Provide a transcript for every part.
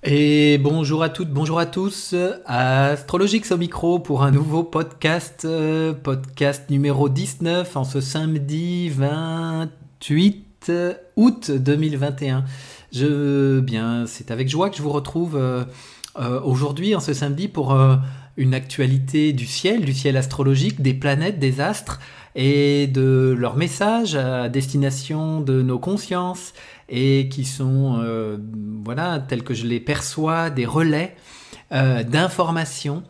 Et bonjour à toutes, bonjour à tous. Astrologix au micro pour un nouveau podcast, podcast numéro 19 en ce samedi 28 août 2021. C'est avec joie que je vous retrouve aujourd'hui, en ce samedi, pour une actualité du ciel astrologique, des planètes, des astres et de leurs messages à destination de nos consciences et qui sont, voilà, tels que je les perçois, des relais d'informations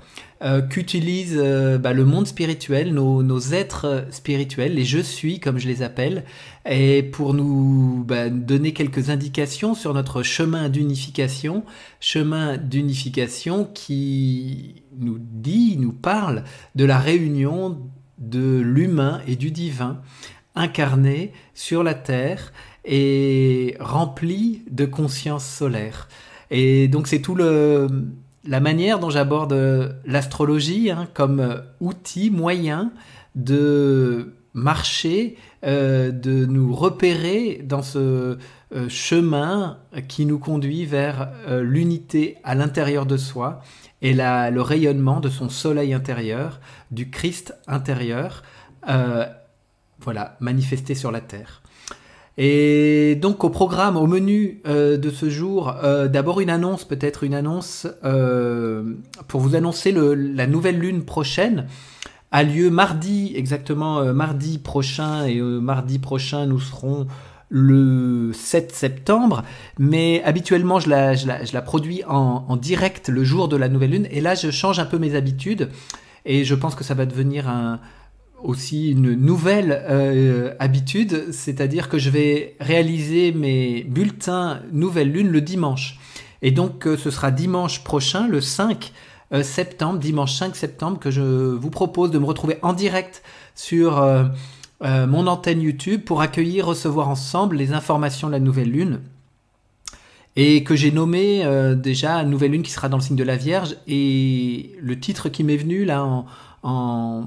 qu'utilise le monde spirituel, nos êtres spirituels, les je suis comme je les appelle, et pour nous donner quelques indications sur notre chemin d'unification qui nous parle de la réunion de l'humain et du divin incarné sur la terre et rempli de conscience solaire. Et donc c'est la manière dont j'aborde l'astrologie, hein, comme outil, moyen de marcher, de nous repérer dans ce chemin qui nous conduit vers l'unité à l'intérieur de soi et le rayonnement de son soleil intérieur, du Christ intérieur, voilà, manifesté sur la terre. Et donc au programme, au menu de ce jour, d'abord peut-être une annonce pour vous annoncer la nouvelle lune prochaine a lieu mardi, exactement mardi prochain, et mardi prochain nous serons le 7 septembre, mais habituellement je la produis en direct le jour de la nouvelle lune, et là je change un peu mes habitudes, et je pense que ça va devenir aussi une nouvelle habitude, c'est-à-dire que je vais réaliser mes bulletins nouvelle lune le dimanche. Et donc ce sera dimanche prochain, le 5 septembre, dimanche 5 septembre, que je vous propose de me retrouver en direct sur mon antenne YouTube pour recevoir ensemble les informations de la nouvelle lune. Et que j'ai nommé déjà Nouvelle Lune qui sera dans le signe de la Vierge. Et le titre qui m'est venu là en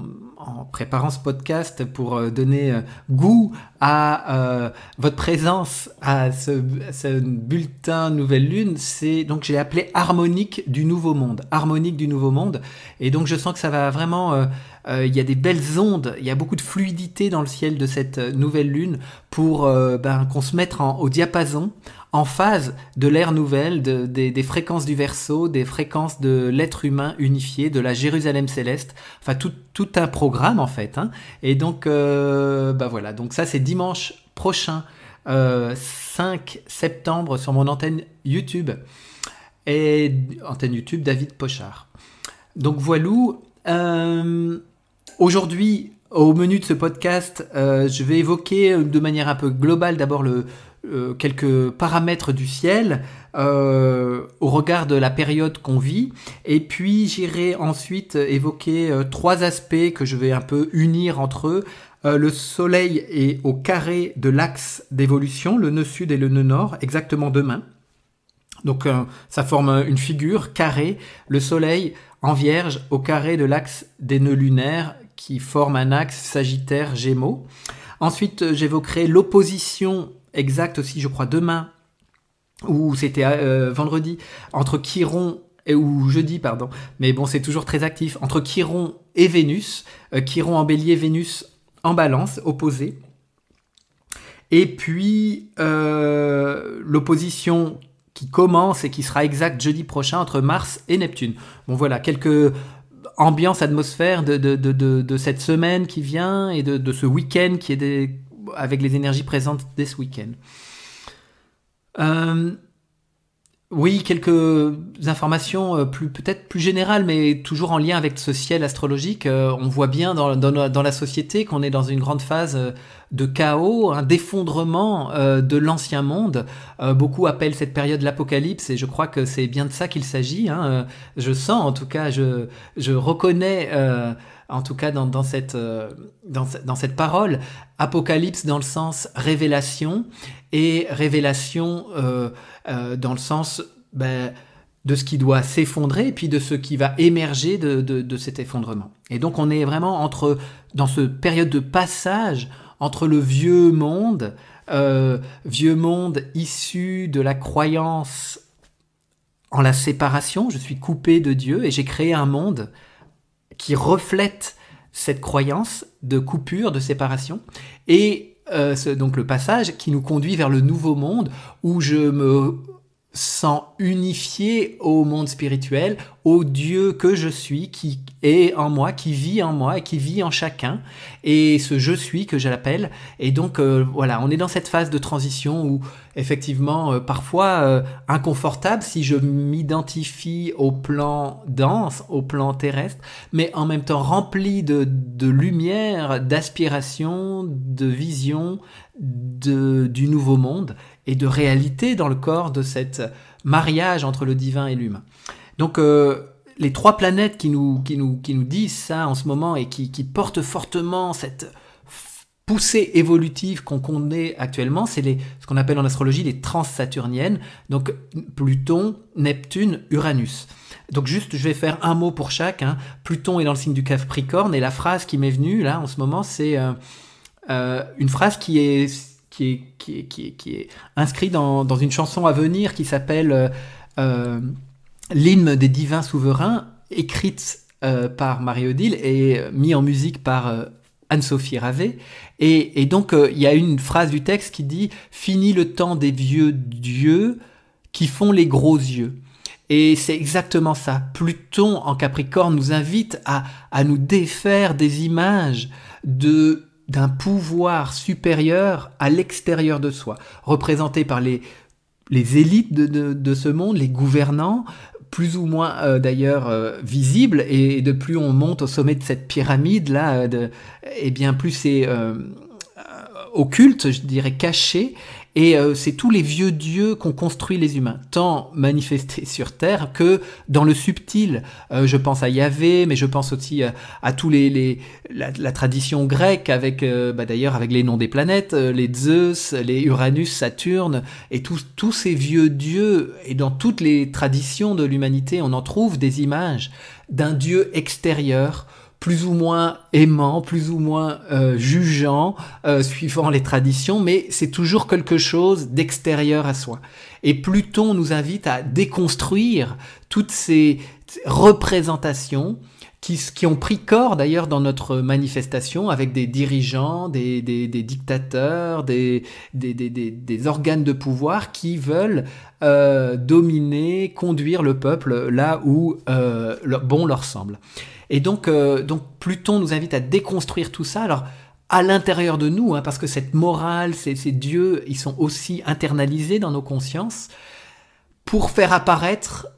préparant ce podcast pour donner goût à votre présence à ce bulletin Nouvelle Lune, donc j'ai appelé Harmonique du Nouveau Monde. Harmonique du Nouveau Monde. Et donc je sens que ça va vraiment... il y a des belles ondes, il y a beaucoup de fluidité dans le ciel de cette nouvelle lune pour qu'on se mette au diapason, en phase de l'ère nouvelle, des fréquences du Verseau, des fréquences de l'être humain unifié, de la Jérusalem céleste, enfin tout un programme en fait. Hein. Et donc voilà, donc ça c'est dimanche prochain, 5 septembre sur mon antenne YouTube, et antenne YouTube David Pochard. Donc voilà. Aujourd'hui, au menu de ce podcast, je vais évoquer de manière un peu globale d'abord quelques paramètres du ciel au regard de la période qu'on vit, et puis j'irai ensuite évoquer trois aspects que je vais un peu unir entre eux. Le soleil est au carré de l'axe d'évolution, le nœud sud et le nœud nord, exactement demain. Donc ça forme une figure carrée, le soleil en Vierge au carré de l'axe des nœuds lunaires qui forme un axe Sagittaire-Gémeaux. Ensuite, j'évoquerai l'opposition exacte aussi, je crois, demain, ou c'était vendredi, entre Chiron, ou jeudi, pardon, mais bon, c'est toujours très actif, entre Chiron et Vénus, Chiron en bélier, Vénus en balance, opposé. Et puis, l'opposition qui commence et qui sera exacte jeudi prochain entre Mars et Neptune. Bon voilà, quelques ambiances, atmosphères de cette semaine qui vient et de ce week-end qui est avec les énergies présentes dès ce week-end. Oui, quelques informations peut-être plus générales, mais toujours en lien avec ce ciel astrologique. On voit bien dans la société qu'on est dans une grande phase de chaos, un d'effondrement de l'ancien monde. Beaucoup appellent cette période l'apocalypse, et je crois que c'est bien de ça qu'il s'agit. Hein. Je sens, en tout cas, je reconnais, en tout cas dans cette parole, apocalypse dans le sens révélation, et révélation dans le sens de ce qui doit s'effondrer, et puis de ce qui va émerger de cet effondrement. Et donc on est vraiment dans cette période de passage entre le vieux monde issu de la croyance en la séparation, je suis coupé de Dieu et j'ai créé un monde qui reflète cette croyance de coupure, de séparation. Et donc le passage qui nous conduit vers le nouveau monde où je me sens unifié au monde spirituel, au Dieu que je suis, qui est en moi, qui vit en moi et qui vit en chacun, et ce je suis que je l'appelle. Et donc voilà, on est dans cette phase de transition où effectivement parfois inconfortable si je m'identifie au plan dense, au plan terrestre, mais en même temps rempli de lumière, d'aspiration, de vision du nouveau monde et de réalité dans le corps de cet mariage entre le divin et l'humain. Donc les trois planètes qui nous disent ça en ce moment et qui portent fortement cette poussée évolutive qu'on connaît actuellement, c'est ce qu'on appelle en astrologie les transsaturniennes, donc Pluton, Neptune, Uranus. Donc juste, je vais faire un mot pour chaque. Pluton est dans le signe du Capricorne et la phrase qui m'est venue là en ce moment, c'est une phrase qui est inscrite dans une chanson à venir qui s'appelle l'hymne des divins souverains, écrite par Marie-Odile et mise en musique par Anne-Sophie Ravet. Et donc, il y a une phrase du texte qui dit « Fini le temps des vieux dieux qui font les gros yeux ». Et c'est exactement ça. Pluton en Capricorne nous invite à nous défaire des images d'un pouvoir supérieur à l'extérieur de soi, représenté par les élites de ce monde, les gouvernants, plus ou moins d'ailleurs visibles, et de plus on monte au sommet de cette pyramide-là, et bien plus c'est occulte, je dirais caché, et c'est tous les vieux dieux qu'ont construit les humains, tant manifestés sur Terre que dans le subtil. Je pense à Yahvé, mais je pense aussi à tous la tradition grecque, avec d'ailleurs avec les noms des planètes, les Zeus, les Uranus, Saturne, et tous ces vieux dieux. Et dans toutes les traditions de l'humanité, on en trouve des images d'un dieu extérieur, plus ou moins aimant, plus ou moins jugeant, suivant les traditions, mais c'est toujours quelque chose d'extérieur à soi. Et Pluton nous invite à déconstruire toutes ces représentations qui ont pris corps d'ailleurs dans notre manifestation avec des dirigeants, des dictateurs, des organes de pouvoir qui veulent dominer, conduire le peuple là où bon leur semble. Et donc Pluton nous invite à déconstruire tout ça. Alors, à l'intérieur de nous, parce que cette morale, ces dieux, ils sont aussi internalisés dans nos consciences, pour faire apparaître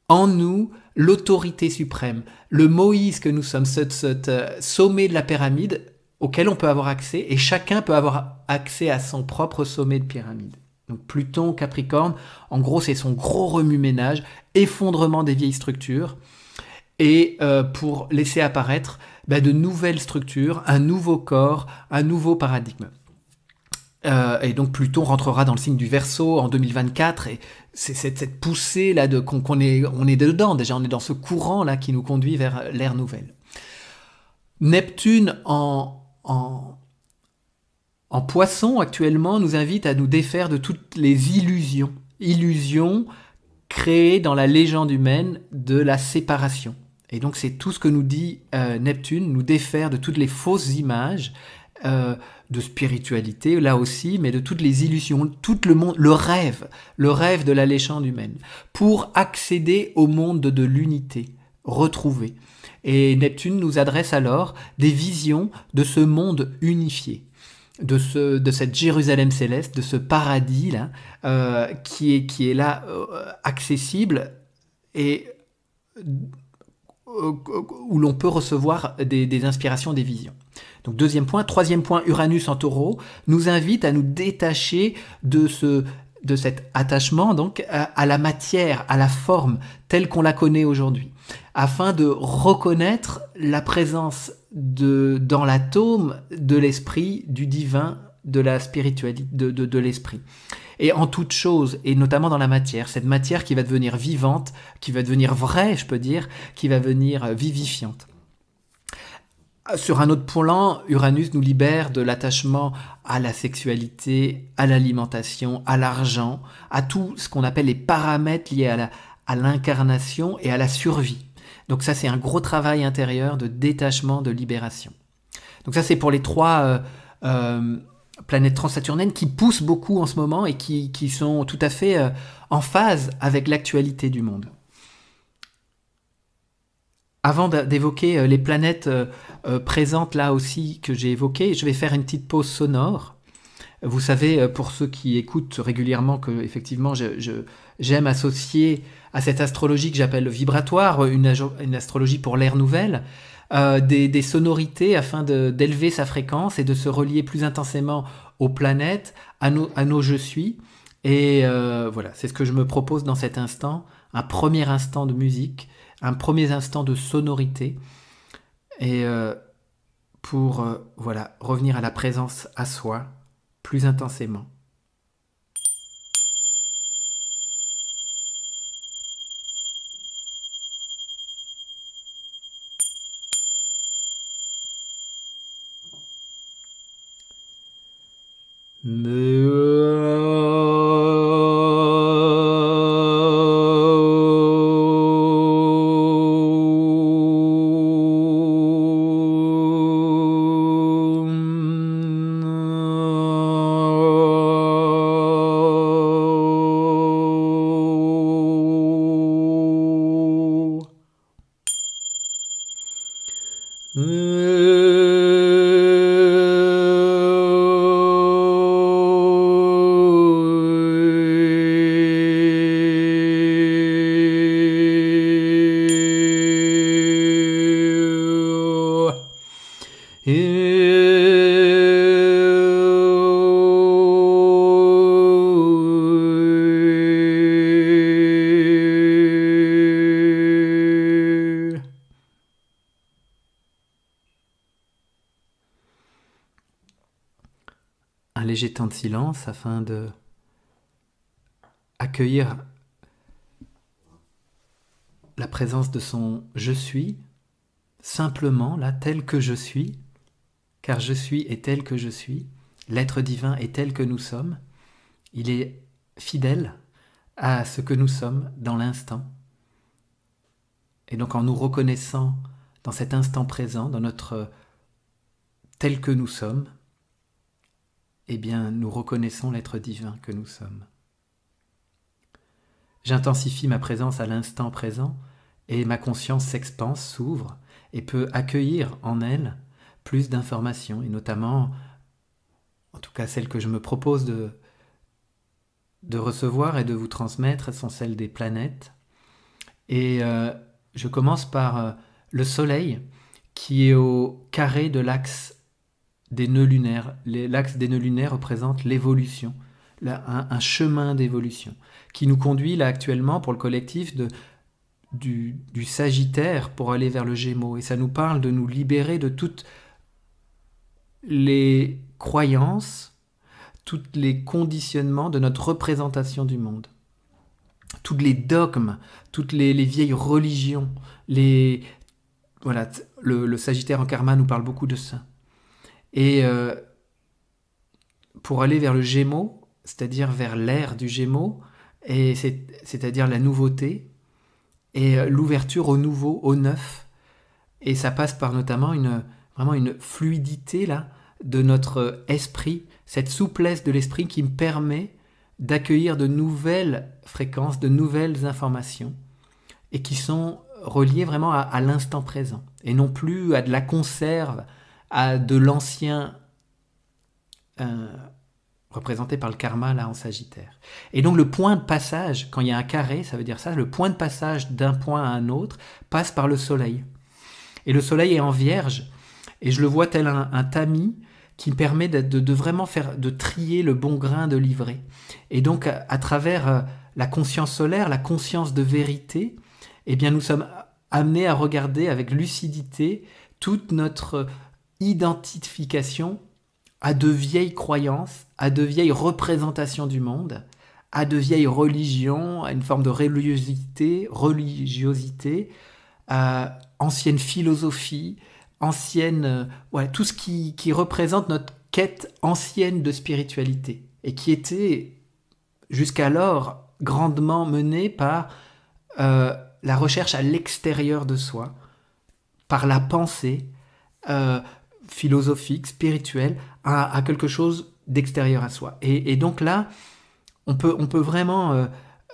en nous l'autorité suprême, le Moïse que nous sommes, ce sommet de la pyramide auquel on peut avoir accès, et chacun peut avoir accès à son propre sommet de pyramide. Donc Pluton, Capricorne, en gros c'est son gros remue-ménage, effondrement des vieilles structures, et pour laisser apparaître de nouvelles structures, un nouveau corps, un nouveau paradigme. Et donc Pluton rentrera dans le signe du Verseau en 2024, et c'est cette poussée là on est dedans déjà, on est dans ce courant là qui nous conduit vers l'ère nouvelle. Neptune en Poisson actuellement nous invite à nous défaire de toutes les illusions créées dans la légende humaine de la séparation. Et donc c'est tout ce que nous dit Neptune, nous défaire de toutes les fausses images de spiritualité, là aussi, mais de toutes les illusions, tout le monde, le rêve de la légende humaine, pour accéder au monde de l'unité, retrouvée. Et Neptune nous adresse alors des visions de ce monde unifié, de cette Jérusalem céleste, de ce paradis là, qui est là accessible et où l'on peut recevoir des inspirations, des visions. Donc deuxième point. Troisième point, Uranus en Taureau nous invite à nous détacher de cet attachement donc à la matière, à la forme telle qu'on la connaît aujourd'hui, afin de reconnaître la présence dans l'atome de l'esprit, du divin, de la spiritualité, de l'esprit. Et en toute chose, et notamment dans la matière, cette matière qui va devenir vivante, qui va devenir vraie, je peux dire, qui va devenir vivifiante. Sur un autre plan, Uranus nous libère de l'attachement à la sexualité, à l'alimentation, à l'argent, à tout ce qu'on appelle les paramètres liés à l'incarnation et à la survie. Donc ça, c'est un gros travail intérieur de détachement, de libération. Donc ça, c'est pour les 3 planètes transsaturnaines qui poussent beaucoup en ce moment et qui sont tout à fait en phase avec l'actualité du monde. Avant d'évoquer les planètes présentes là aussi que j'ai évoquées, je vais faire une petite pause sonore. Vous savez, pour ceux qui écoutent régulièrement, que effectivement j'aime associer à cette astrologie que j'appelle vibratoire, une astrologie pour l'ère nouvelle, des sonorités afin d'élever sa fréquence et de se relier plus intensément aux planètes, à nos je suis. Et voilà, c'est ce que je me propose dans cet instant, un premier instant de musique, un premier instant de sonorité, et pour voilà, revenir à la présence à soi plus intensément. Un léger temps de silence afin de accueillir la présence de son je suis, simplement là, tel que je suis, car je suis est tel que je suis, l'être divin est tel que nous sommes, il est fidèle à ce que nous sommes dans l'instant. Et donc en nous reconnaissant dans cet instant présent, dans notre tel que nous sommes, eh bien nous reconnaissons l'être divin que nous sommes. J'intensifie ma présence à l'instant présent et ma conscience s'expanse, s'ouvre et peut accueillir en elle plus d'informations, et notamment, en tout cas celles que je me propose de recevoir et de vous transmettre sont celles des planètes. Et je commence par le Soleil qui est au carré de l'axe des nœuds lunaires. L'axe des nœuds lunaires représente l'évolution, un chemin d'évolution qui nous conduit là actuellement pour le collectif du Sagittaire pour aller vers le Gémeaux. Et ça nous parle de nous libérer de toutes les croyances, tous les conditionnements de notre représentation du monde. Tous les dogmes, toutes les vieilles religions, voilà, le Sagittaire en karma nous parle beaucoup de ça. Et pour aller vers le Gémeaux, c'est-à-dire vers l'ère du Gémeaux, c'est-à-dire la nouveauté et l'ouverture au nouveau, au neuf. Et ça passe par notamment vraiment une fluidité là, de notre esprit, cette souplesse de l'esprit qui me permet d'accueillir de nouvelles fréquences, de nouvelles informations, et qui sont reliées vraiment à l'instant présent, et non plus à de la conserve, à de l'ancien représenté par le karma là en Sagittaire. Et donc le point de passage, quand il y a un carré, ça veut dire ça, le point de passage d'un point à un autre passe par le Soleil. Et le Soleil est en Vierge, et je le vois tel un tamis qui permet de vraiment de trier le bon grain de livret. Et donc à travers la conscience solaire, la conscience de vérité, eh bien nous sommes amenés à regarder avec lucidité toute notre identification à de vieilles croyances, à de vieilles représentations du monde, à de vieilles religions, à une forme de religiosité, à ancienne philosophie, ancienne, voilà, tout ce qui représente notre quête ancienne de spiritualité et qui était jusqu'alors grandement menée par la recherche à l'extérieur de soi, par la pensée philosophique, spirituelle, à quelque chose d'extérieur à soi. Et donc là, on peut vraiment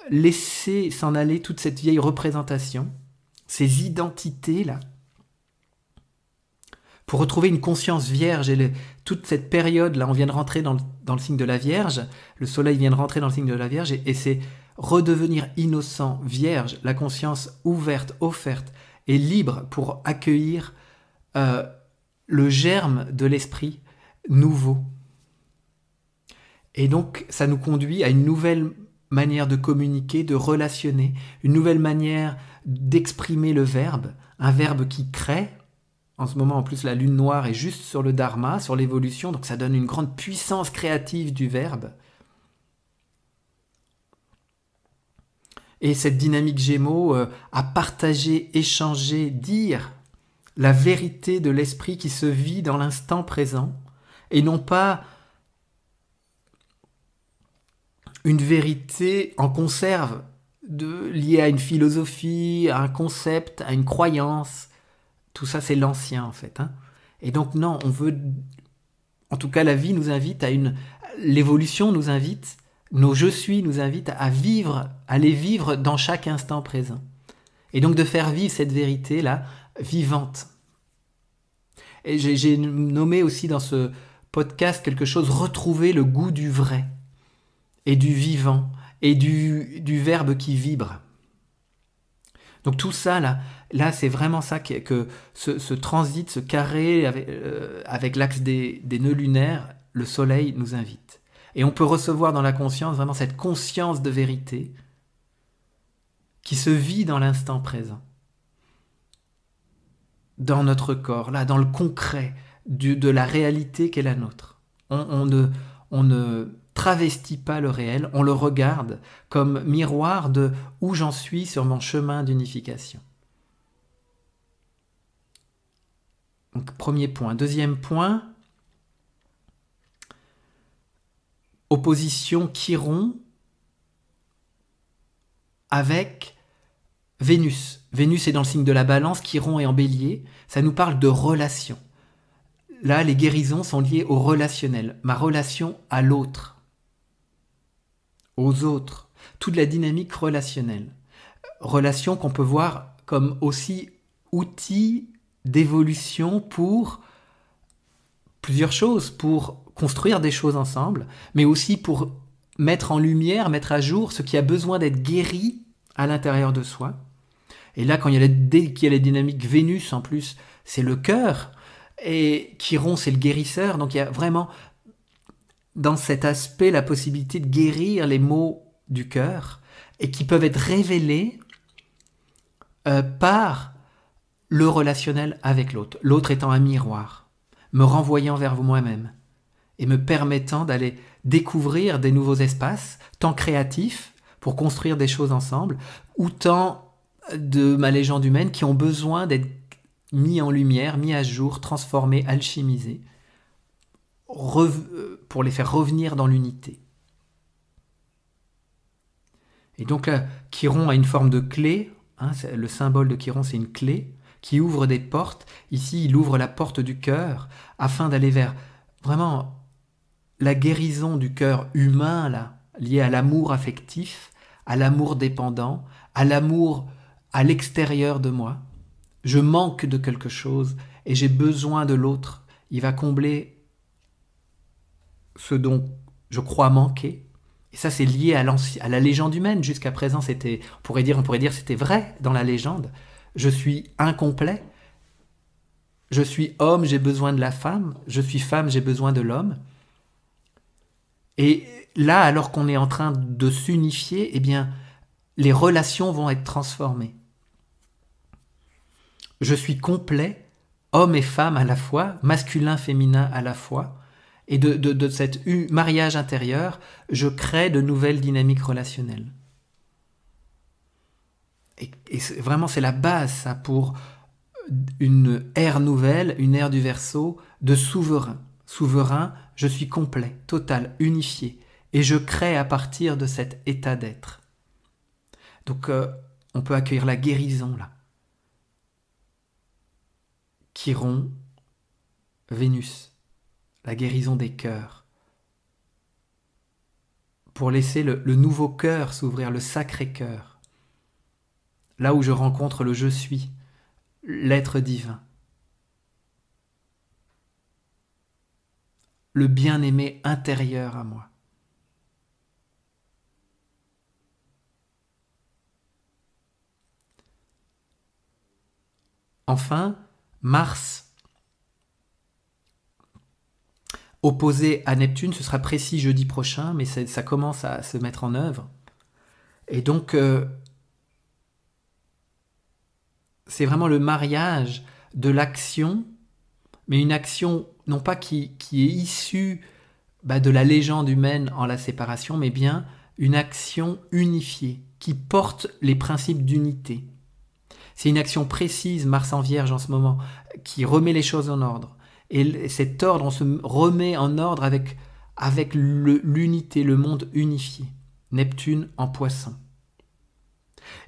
laisser s'en aller toute cette vieille représentation, ces identités-là, pour retrouver une conscience vierge. Et toute cette période-là, on vient de rentrer dans le signe de la Vierge, le soleil vient de rentrer dans le signe de la Vierge, et c'est redevenir innocent, vierge, la conscience ouverte, offerte et libre pour accueillir le germe de l'esprit nouveau. Et donc, ça nous conduit à une nouvelle manière de communiquer, de relationner, une nouvelle manière d'exprimer le verbe, un verbe qui crée. En ce moment, en plus, la lune noire est juste sur le dharma, sur l'évolution, donc ça donne une grande puissance créative du verbe. Et cette dynamique Gémeaux à partager, échanger, dire la vérité de l'esprit qui se vit dans l'instant présent, et non pas une vérité en conserve, liée à une philosophie, à un concept, à une croyance. Tout ça, c'est l'ancien, en fait. Et donc, non, on veut... En tout cas, la vie nous invite l'évolution nous invite, nos je suis nous invitent à vivre, à les vivre dans chaque instant présent. Et donc, de faire vivre cette vérité-là, vivante. Et j'ai nommé aussi dans ce podcast quelque chose, retrouver le goût du vrai, et du vivant, et du verbe qui vibre. Donc tout ça, là c'est vraiment ça que ce transit, ce carré avec l'axe des nœuds lunaires, le soleil nous invite. Et on peut recevoir dans la conscience vraiment cette conscience de vérité qui se vit dans l'instant présent, dans notre corps, là, dans le concret de la réalité qu'est la nôtre. On ne travestit pas le réel, on le regarde comme miroir de où j'en suis sur mon chemin d'unification. Donc, premier point. Deuxième point, opposition Chiron avec Vénus. Vénus est dans le signe de la Balance, Chiron est en Bélier. Ça nous parle de relations. Là, les guérisons sont liées au relationnel, ma relation à l'autre, aux autres, toute la dynamique relationnelle. Relation qu'on peut voir comme aussi outil d'évolution pour plusieurs choses, pour construire des choses ensemble, mais aussi pour mettre en lumière, mettre à jour ce qui a besoin d'être guéri à l'intérieur de soi. Et là, dès qu'il y a les dynamiques Vénus, en plus, c'est le cœur, et Chiron, c'est le guérisseur, donc il y a vraiment dans cet aspect la possibilité de guérir les maux du cœur, et qui peuvent être révélés par le relationnel avec l'autre. L'autre étant un miroir, me renvoyant vers moi-même, et me permettant d'aller découvrir des nouveaux espaces, tant créatifs, pour construire des choses ensemble, ou tant de ma légende humaine qui ont besoin d'être mis en lumière, mis à jour, transformés, alchimisés, pour les faire revenir dans l'unité. Et donc là, Chiron a une forme de clé, le symbole de Chiron, c'est une clé qui ouvre des portes. Ici, il ouvre la porte du cœur afin d'aller vers vraiment la guérison du cœur humain, là, lié à l'amour affectif, à l'amour dépendant, à l'amour à l'extérieur de moi. Je manque de quelque chose et j'ai besoin de l'autre. Il va combler ce dont je crois manquer. Et ça, c'est lié à la légende humaine. Jusqu'à présent, on pourrait dire c'était vrai dans la légende. Je suis incomplet. Je suis homme, j'ai besoin de la femme. Je suis femme, j'ai besoin de l'homme. Et là, alors qu'on est en train de s'unifier, eh bien, les relations vont être transformées. Je suis complet, homme et femme à la fois, masculin, féminin à la fois. Et de cet mariage intérieur, je crée de nouvelles dynamiques relationnelles. Et vraiment, c'est la base, ça, pour une ère nouvelle, une ère du Verseau, de souverain. Souverain, je suis complet, total, unifié. Et je crée à partir de cet état d'être. Donc, On peut accueillir la guérison, là. Chiron, Vénus, la guérison des cœurs. Pour laisser le nouveau cœur s'ouvrir, le sacré cœur. Là où je rencontre le je suis, l'être divin. Le bien-aimé intérieur à moi. Enfin, Mars, opposé à Neptune, ce sera précis jeudi prochain, mais ça commence à se mettre en œuvre. Et donc, c'est vraiment le mariage de l'action, mais une action non pas qui est issue de la légende humaine en la séparation, mais bien une action unifiée, qui porte les principes d'unité. C'est une action précise, Mars en Vierge en ce moment, qui remet les choses en ordre. Et cet ordre, on se remet en ordre avec l'unité, le monde unifié. Neptune en Poisson.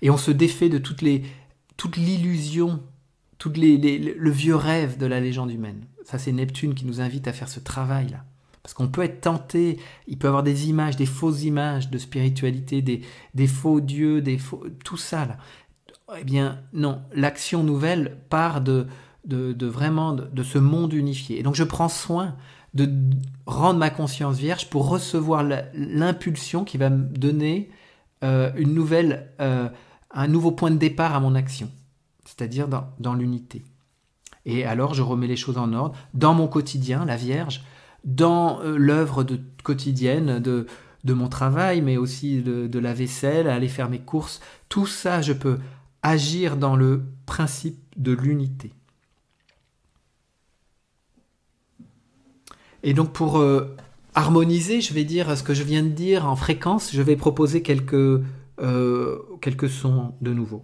Et on se défait de toute l'illusion, le vieux rêve de la légende humaine. Ça, c'est Neptune qui nous invite à faire ce travail-là. Parce qu'on peut être tenté, il peut y avoir des images, des fausses images de spiritualité, des faux dieux, tout ça, là. Eh bien, non, l'action nouvelle part vraiment de ce monde unifié. Et donc, je prends soin de rendre ma conscience vierge pour recevoir l'impulsion qui va me donner un nouveau point de départ à mon action, c'est-à-dire dans l'unité. Et alors, je remets les choses en ordre dans mon quotidien, la Vierge, dans l'œuvre quotidienne de mon travail, mais aussi de la vaisselle, aller faire mes courses. Tout ça, je peux agir dans le principe de l'unité. Et donc pour harmoniser, je vais dire ce que je viens de dire en fréquence, je vais proposer quelques sons de nouveau.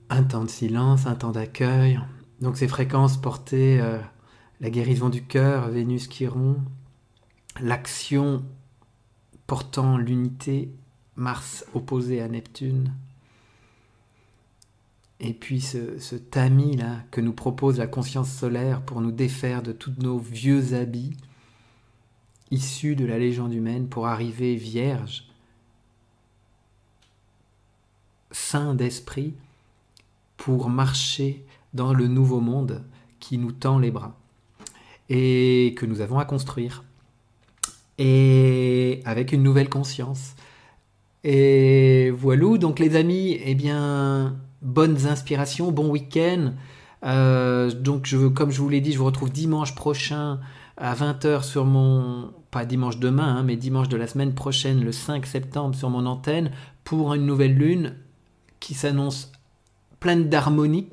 Un temps de silence, un temps d'accueil. Donc ces fréquences portaient la guérison du cœur, Vénus Chiron, l'action portant l'unité, Mars opposé à Neptune. Et puis ce tamis là que nous propose la conscience solaire pour nous défaire de tous nos vieux habits issus de la légende humaine pour arriver vierge, saint d'esprit, pour marcher dans le nouveau monde qui nous tend les bras et que nous avons à construire. Et avec une nouvelle conscience. Et voilà, donc les amis, eh bien, bonnes inspirations, bon week-end. Donc, comme je vous l'ai dit, je vous retrouve dimanche prochain à 20h sur mon... Pas dimanche demain, hein, mais dimanche de la semaine prochaine, le 5 septembre, sur mon antenne, pour une nouvelle lune qui s'annonce pleine d'harmonie.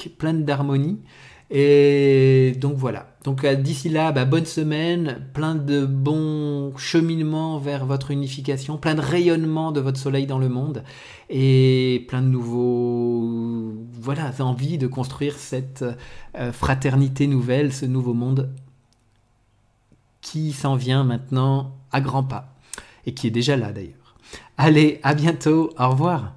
Et donc voilà. Donc d'ici là, bonne semaine, plein de bons cheminements vers votre unification, plein de rayonnement de votre soleil dans le monde et plein de nouveaux envies de construire cette fraternité nouvelle, ce nouveau monde qui s'en vient maintenant à grands pas et qui est déjà là d'ailleurs. Allez, à bientôt, au revoir.